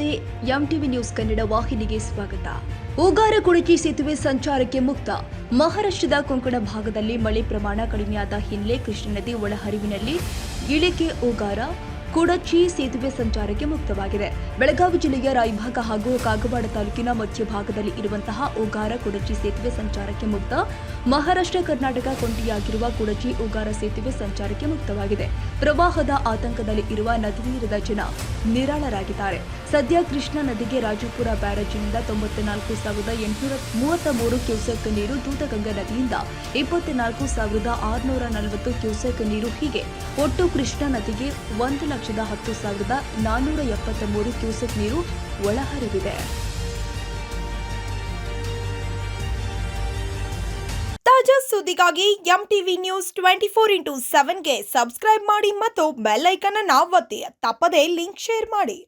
ನಮಸ್ತೆ, MTV news Kannada ವಾಹಿನಿಗೆ ಸ್ವಾಗತ. ಉಗಾರ ಕುಡಚಿ ಸೇತುವೆ ಸಂಚಾರಕ್ಕೆ ಮುಕ್ತ. ಮಹಾರಾಷ್ಟ್ರದ ಕೊಂಕಣ ಭಾಗದಲ್ಲಿ ಮಳೆ ಪ್ರಮಾಣ ಕಡಿಮೆಯಾದ ಹಿನ್ನೆಲೆ ಕೃಷ್ಣಾ ನದಿ ಒಳಹರಿವಿನಲ್ಲಿ ಇಳಿಕೆ. ಉಗಾರ ಕುಡಚಿ ಸೇತುವೆ ಸಂಚಾರಕ್ಕೆ ಮುಕ್ತವಾಗಿದೆ. ಬೆಳಗಾವಿ ಜಿಲ್ಲೆಯ ರಾಯಭಾಗ ಹಾಗೂ ಕಾಗವಾಡ ತಾಲೂಕಿನ ಮಧ್ಯಭಾಗದಲ್ಲಿ ಇರುವಂತಹ ಉಗಾರ ಕುಡಚಿ ಸೇತುವೆ ಸಂಚಾರಕ್ಕೆ ಮುಕ್ತ. ಮಹಾರಾಷ್ಟ್ರ ಕರ್ನಾಟಕ ಕೊಂಡಿಯಾಗಿರುವ ಕುಡಚಿ ಉಗಾರ ಸೇತುವೆ ಸಂಚಾರಕ್ಕೆ ಮುಕ್ತವಾಗಿದೆ. ಪ್ರವಾಹದ ಆತಂಕದಲ್ಲಿ ಇರುವ ನದಿ ನೀರದ ಜನ ನಿರಾಳರಾಗಿದ್ದಾರೆ. ಸದ್ಯ ಕೃಷ್ಣಾ ನದಿಗೆ ರಾಜಪುರ ಬ್ಯಾರೇಜಿನಿಂದ 94,833 ಕ್ಯೂಸೆಕ್ ನೀರು, ದೂಧಗಂಗಾ ನದಿಯಿಂದ 24,640 ಕ್ಯೂಸೆಕ್ ನೀರು, ಹೀಗೆ ಒಟ್ಟು ಕೃಷ್ಣಾ ನದಿಗೆ 1,10,473 ಕ್ಯೂಸೆಕ್ ನೀರು ಒಳಹರಿವಿದೆ. ತಾಜಾ ಸುದ್ದಿಗಾಗಿ ಎಂಟಿವಿ ನ್ಯೂಸ್ 24x7ಗೆ ಸಬ್ಸ್ಕ್ರೈಬ್ ಮಾಡಿ ಮತ್ತು ಬೆಲ್ ಐಕಾನ್ ಅನ್ನು ಒತ್ತಿ. ತಪ್ಪದೇ ಲಿಂಕ್ ಶೇರ್ ಮಾಡಿ.